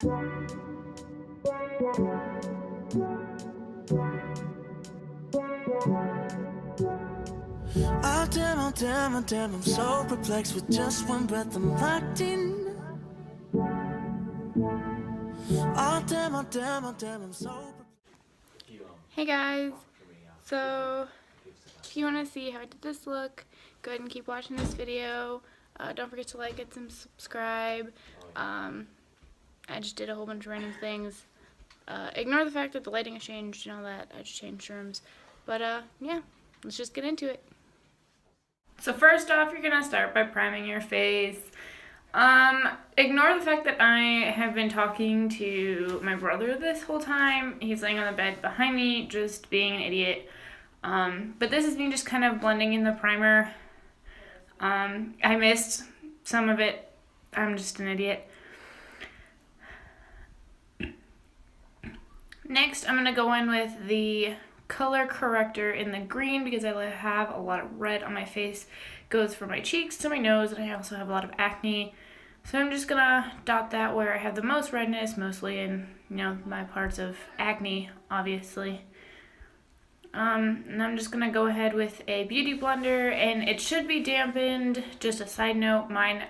Oh damn, oh damn, oh damn, I'm so perplexed. With just one breath I'm locked in. Oh damn, oh damn, oh damn, I'm so perplexed. Hey guys, so if you want to see how I did this look, go ahead and keep watching this video. Don't forget to like it and subscribe. I just did a whole bunch of random things. Ignore the fact that the lighting has changed and all that. I just changed rooms. But yeah, let's just get into it. So first off, you're going to start by priming your face. Ignore the fact that I have been talking to my brother this whole time. He's laying on the bed behind me, just being an idiot. But this is me just kind of blending in the primer. I missed some of it. I'm just an idiot. Next, I'm going to go in with the color corrector in the green because I have a lot of red on my face. It goes from my cheeks to my nose, and I also have a lot of acne. So I'm just going to dot that where I have the most redness, mostly in, my parts of acne, obviously. And I'm just going to go ahead with a beauty blender, and it should be dampened. Just a side note, mine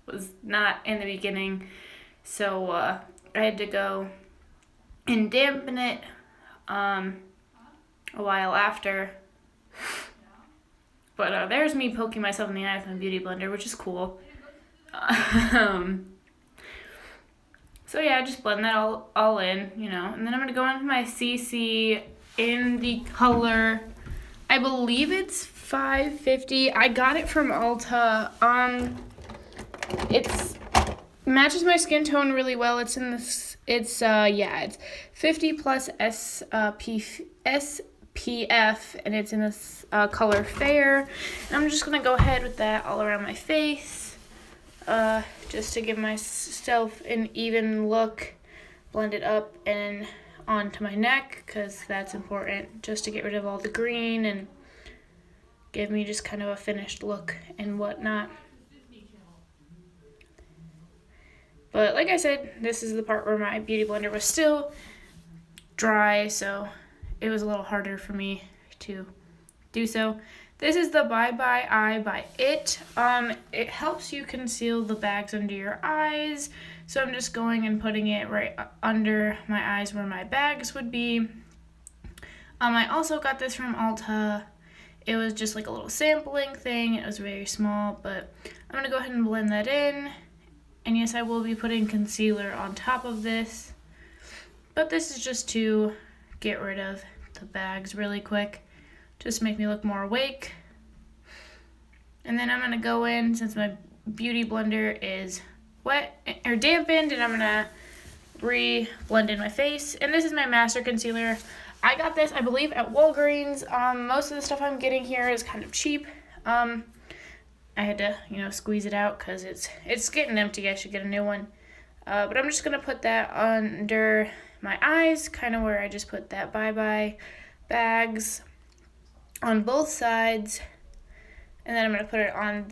was not in the beginning, so I had to go and dampen it a while after. But there's me poking myself in the eye with my beauty blender, which is cool. So yeah, just blend that all in, and then I'm going to go in with my CC in the color, I believe it's 550. I got it from Ulta. It's matches my skin tone really well. It's in this, it's 50 plus SPF, and it's in this color Fair. And I'm just going to go ahead with that all around my face, just to give myself an even look. Blend it up and onto my neck, because that's important, just to get rid of all the green and give me just kind of a finished look and whatnot. But like I said, this is the part where my beauty blender was still dry, so it was a little harder for me to do so. This is the Bye Bye Eye by It. It helps you conceal the bags under your eyes. So I'm just going and putting it right under my eyes where my bags would be. I also got this from Ulta. It was just like a little sampling thing. It was very small, but I'm going to go ahead and blend that in. And yes, I will be putting concealer on top of this. But this is just to get rid of the bags really quick. Just to make me look more awake. And then I'm going to go in, since my beauty blender is wet or dampened, and I'm going to re-blend in my face. And this is my Master Concealer. I got this, I believe, at Walgreens. Most of the stuff I'm getting here is kind of cheap. I had to, squeeze it out because it's getting empty. I should get a new one. But I'm just going to put that under my eyes, kind of where I just put that Bye Bye bags on both sides. And then I'm going to put it on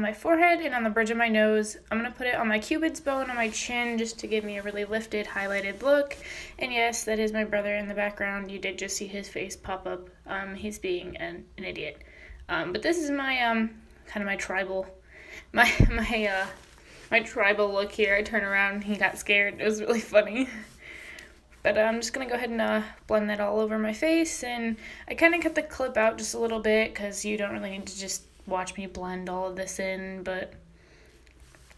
my forehead and on the bridge of my nose. I'm going to put it on my cupid's bone on my chin, just to give me a really lifted, highlighted look. And yes, that is my brother in the background. You did just see his face pop up. He's being an idiot. But this is my kind of my tribal tribal look here. I turn around and he got scared. It was really funny. But I'm just going to go ahead and blend that all over my face. And I kind of cut the clip out just a little bit, because you don't really need to just watch me blend all of this in. But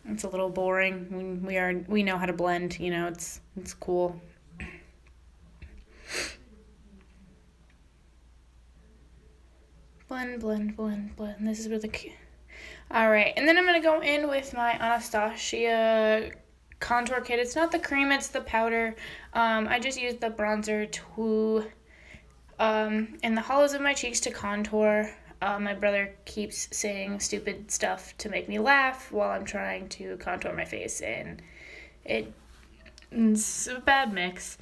it's a little boring. We know how to blend. It's cool. Blend, blend, blend, blend. This is really cute. Alright, and then I'm going to go in with my Anastasia contour kit. It's not the cream, it's the powder. I just used the bronzer to in the hollows of my cheeks to contour. My brother keeps saying stupid stuff to make me laugh while I'm trying to contour my face, and it's a bad mix.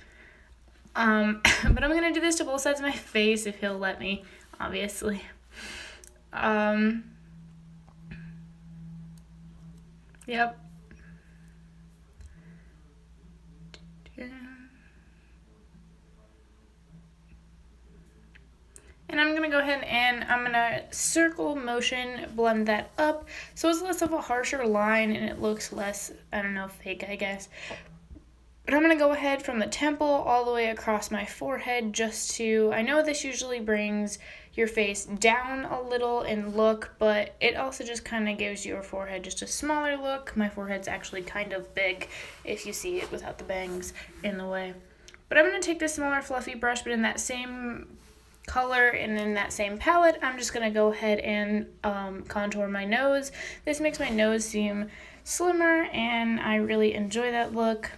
But I'm going to do this to both sides of my face if he'll let me, obviously. Yep. And I'm going to go ahead and I'm going to circle motion blend that up so it's less of a harsher line and it looks less, I don't know, fake, I guess. But I'm going to go ahead from the temple all the way across my forehead just to, I know this usually brings your face down a little in look, but it also just kind of gives your forehead just a smaller look. My forehead's actually kind of big if you see it without the bangs in the way. But I'm going to take this smaller fluffy brush, but in that same color and in that same palette, I'm just going to go ahead and contour my nose. This makes my nose seem slimmer and I really enjoy that look.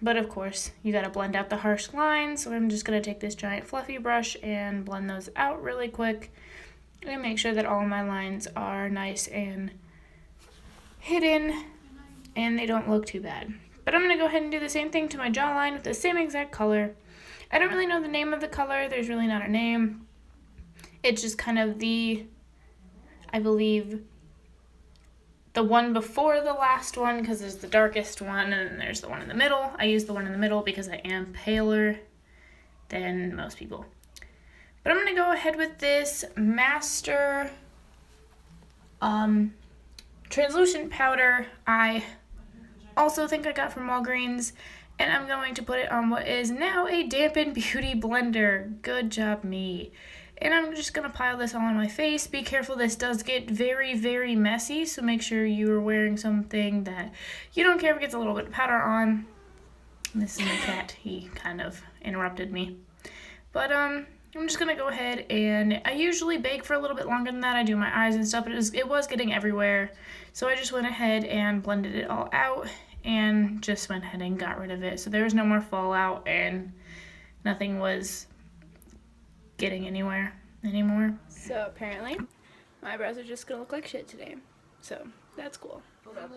But of course, you gotta blend out the harsh lines, so I'm just gonna take this giant fluffy brush and blend those out really quick and make sure that all of my lines are nice and hidden and they don't look too bad. But I'm gonna go ahead and do the same thing to my jawline with the same exact color. I don't really know the name of the color, there's really not a name. It's just kind of the, I believe, the one before the last one, because there's the darkest one and then there's the one in the middle. I use the one in the middle because I am paler than most people. But I'm going to go ahead with this Master translucent powder. I also think I got from Walgreens, and I'm going to put it on what is now a dampened beauty blender. Good job, me. And I'm just going to pile this all on my face. Be careful, this does get very, very messy, so make sure you are wearing something that you don't care if it gets a little bit of powder on. This is my cat. He kind of interrupted me. But I'm just going to go ahead and I usually bake for a little bit longer than that. I do my eyes and stuff, but it was getting everywhere. So I just went ahead and blended it all out and just went ahead and got rid of it. So there was no more fallout and nothing was getting anywhere anymore. So apparently my eyebrows are just gonna look like shit today, so that's cool. I'm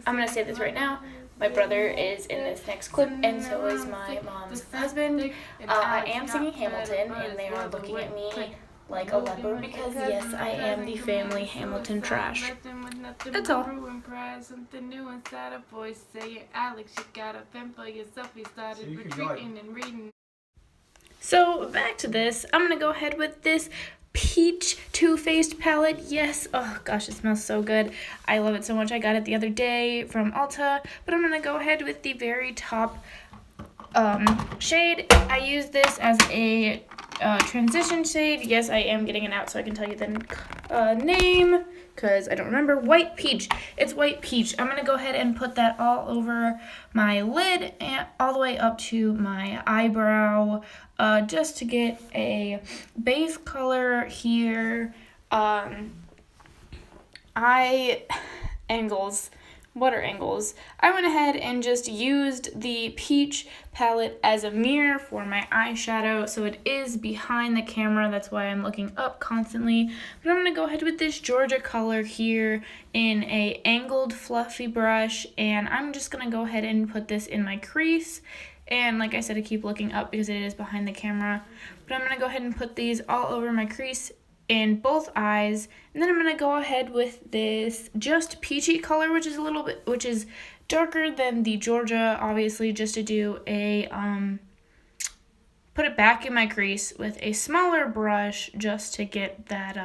gonna say this right now, my brother is in this next clip and so is my mom's husband. I am singing Hamilton and they are looking at me like a leper because yes, I am the family Hamilton trash. That's all. Something new inside a voice saying, Alex, you got a pen for yourself. He started retreating and reading. So back to this. I'm gonna go ahead with this Peach Too Faced palette. Yes, oh gosh, it smells so good. I love it so much. I got it the other day from Ulta, but I'm gonna go ahead with the very top shade. I use this as a transition shade. Yes, I am getting it out so I can tell you the name because I don't remember. White Peach. It's White Peach. I'm going to go ahead and put that all over my lid and all the way up to my eyebrow just to get a base color here. Water angles. I went ahead and just used the Peach palette as a mirror for my eyeshadow, so it is behind the camera. That's why I'm looking up constantly. But I'm going to go ahead with this Georgia color here in a angled fluffy brush, and I'm just going to go ahead and put this in my crease. And like I said, I keep looking up because it is behind the camera. But I'm going to go ahead and put these all over my crease in both eyes, and then I'm gonna go ahead with this just peachy color, which is darker than the Georgia, obviously, just to do a put it back in my crease with a smaller brush just to get that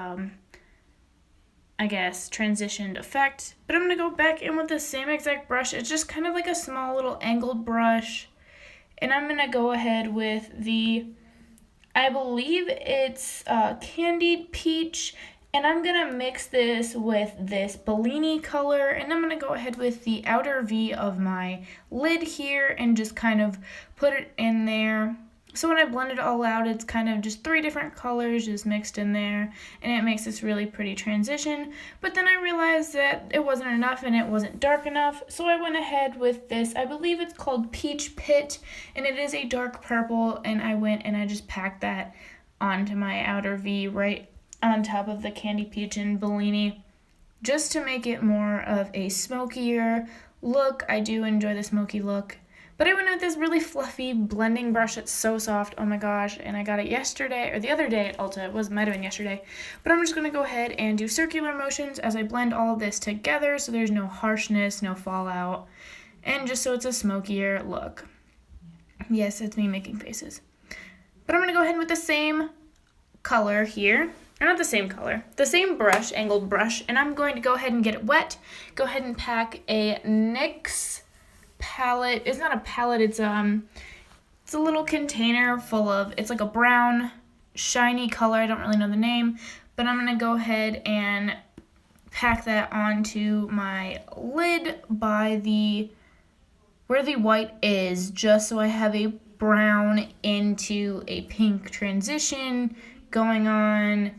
I guess transitioned effect. But I'm gonna go back in with the same exact brush. It's just kind of like a small little angled brush, and I'm gonna go ahead with the, I believe it's Candied Peach, and I'm going to mix this with this Bellini color, and I'm going to go ahead with the outer V of my lid here and just kind of put it in there. So when I blend it all out, it's kind of just 3 different colors just mixed in there, and it makes this really pretty transition. But then I realized that it wasn't enough and it wasn't dark enough, so I went ahead with this. I believe it's called Peach Pit, and it is a dark purple, and I went and I just packed that onto my outer V right on top of the Candy Peach and Bellini, just to make it more of a smokier look. I do enjoy the smoky look. But I went with this really fluffy blending brush. It's so soft. Oh my gosh. And I got it yesterday, or the other day at Ulta. It might have been yesterday. But I'm just going to go ahead and do circular motions as I blend all of this together so there's no harshness, no fallout. and just so it's a smokier look. Yes, it's me making faces. But I'm going to go ahead with the same color here. Or not the same color. The same brush, angled brush. And I'm going to go ahead and get it wet. Go ahead and pack a NYX palette. It's not a palette. It's a little container full of, it's like a brown, shiny color. I don't really know the name. But I'm going to go ahead and pack that onto my lid by where the white is, just so I have a brown into a pink transition going on.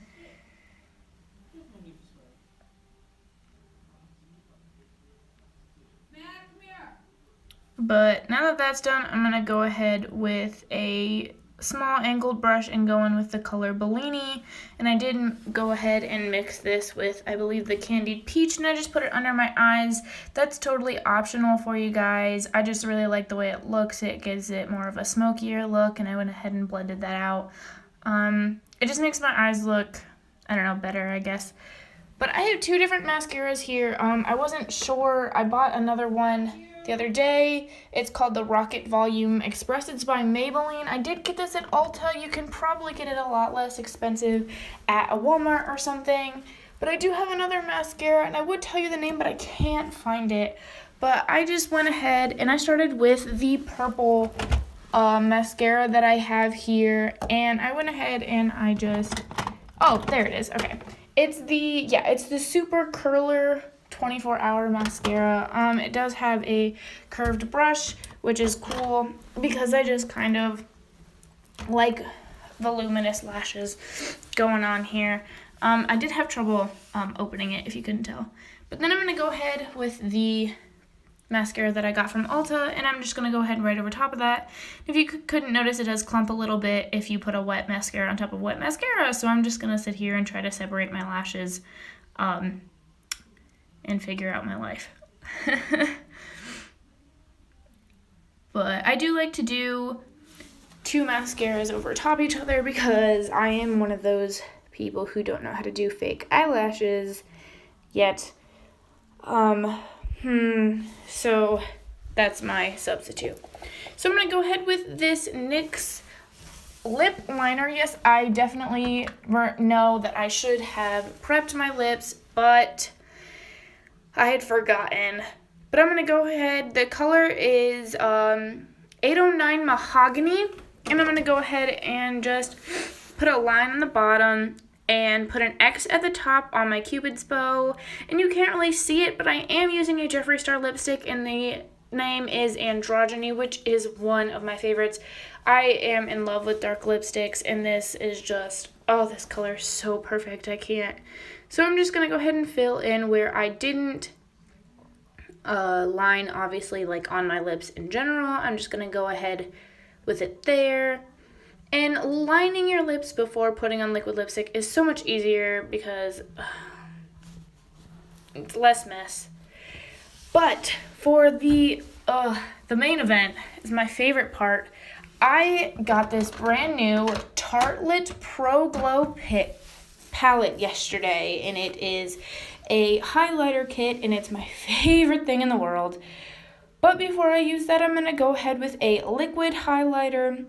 But now that that's done, I'm going to go ahead with a small angled brush and go in with the color Bellini. And I did go ahead and mix this with, I believe, the Candied Peach, and I just put it under my eyes. That's totally optional for you guys. I just really like the way it looks. It gives it more of a smokier look, and I went ahead and blended that out. It just makes my eyes look, I don't know, better, I guess. But I have two different mascaras here. I wasn't sure. I bought another one the other day. It's called the Rocket Volume Express. It's by Maybelline. I did get this at Ulta. You can probably get it a lot less expensive at a Walmart or something. But I do have another mascara, and I would tell you the name, but I can't find it. But I just went ahead and I started with the purple mascara that I have here. And I went ahead and I just, oh, there it is. Okay. It's the Super Curler 24-hour mascara. It does have a curved brush, which is cool because I just kind of like voluminous lashes going on here. I did have trouble opening it, if you couldn't tell. But then I'm going to go ahead with the mascara that I got from Ulta, and I'm just going to go ahead and right over top of that. If you couldn't notice, it does clump a little bit if you put a wet mascara on top of wet mascara, so I'm just going to sit here and try to separate my lashes and figure out my life. But I do like to do two mascaras over top each other because I am one of those people who don't know how to do fake eyelashes yet. So that's my substitute. So I'm going to go ahead with this NYX lip liner. Yes, I definitely know that I should have prepped my lips, but I had forgotten. But I'm going to go ahead. The color is 809 Mahogany. And I'm going to go ahead and just put a line on the bottom and put an X at the top on my Cupid's bow. And you can't really see it, but I am using a Jeffree Star lipstick, and the name is Androgyny, which is one of my favorites. I am in love with dark lipsticks, and this is just, oh, this color is so perfect. I can't. So I'm just going to go ahead and fill in where I didn't line, obviously, like on my lips in general. I'm just going to go ahead with it there. And lining your lips before putting on liquid lipstick is so much easier because it's less mess. But for the main event is my favorite part. I got this brand new Tartelette Pro Glow palette yesterday, and it is a highlighter kit, and it's my favorite thing in the world. But before I use that, I'm going to go ahead with a liquid highlighter.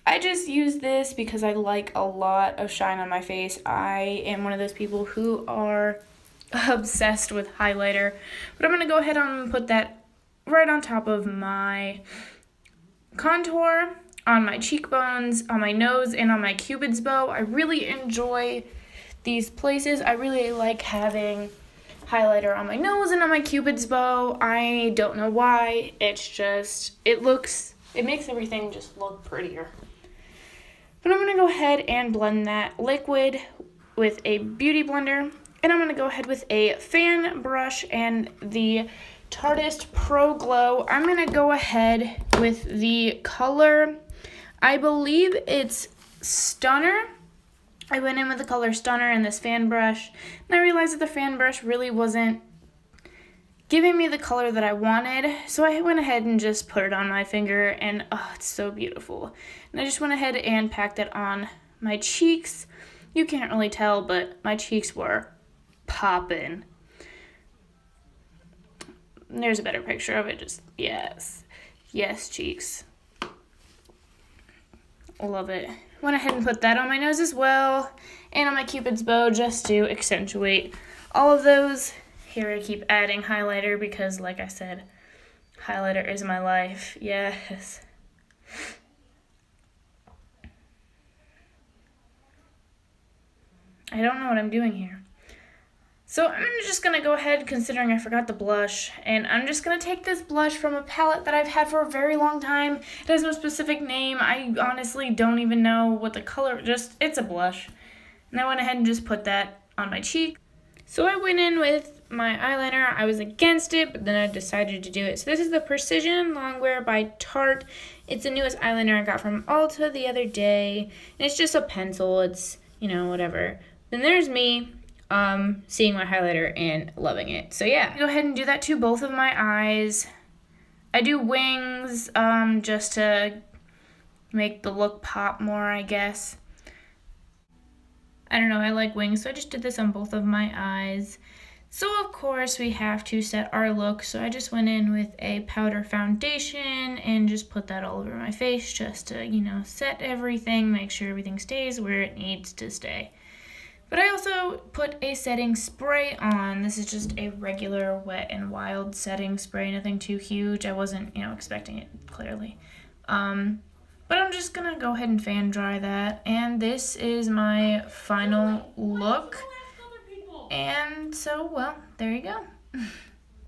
I just use this because I like a lot of shine on my face. I am one of those people who are obsessed with highlighter. But I'm going to go ahead and put that right on top of my contour, on my cheekbones, on my nose, and on my Cupid's bow. I really enjoy these places. I really like having highlighter on my nose and on my Cupid's bow. I don't know why. It's just, it makes everything just look prettier. But I'm going to go ahead and blend that liquid with a beauty blender. And I'm going to go ahead with a fan brush and the Tartelette Pro Glow. I'm going to go ahead with the color, I believe it's Stunner. I went in with the color Stunner and this fan brush. And I realized that the fan brush really wasn't giving me the color that I wanted. So I went ahead and just put it on my finger, and oh, it's so beautiful. And I just went ahead and packed it on my cheeks. You can't really tell, but my cheeks were popping. There's a better picture of it. Just, yes. Yes, cheeks. Love it. Went ahead and put that on my nose as well. And on my Cupid's bow just to accentuate all of those. Here I keep adding highlighter because, like I said, highlighter is my life. Yes. I don't know what I'm doing here. So I'm just going to go ahead, considering I forgot the blush, and I'm just going to take this blush from a palette that I've had for a very long time. It has no specific name. I honestly don't even know what the color, it's a blush. And I went ahead and just put that on my cheek. So I went in with my eyeliner. I was against it, but then I decided to do it. So this is the Precision Longwear by Tarte. It's the newest eyeliner I got from Ulta the other day. And it's just a pencil. It's, you know, whatever. Then there's me. Seeing my highlighter and loving it. So yeah, go ahead and do that to both of my eyes. I do wings, just to make the look pop more, I guess. I don't know, I like wings, so I just did this on both of my eyes. So of course we have to set our look, so I just went in with a powder foundation and just put that all over my face just to, you know, set everything, make sure everything stays where it needs to stay. But I also put a setting spray on. This is just a regular Wet n Wild setting spray, nothing too huge. I wasn't, you know, expecting it, clearly. But I'm just gonna go ahead and fan dry that. And this is my final look. And so, well, there you go.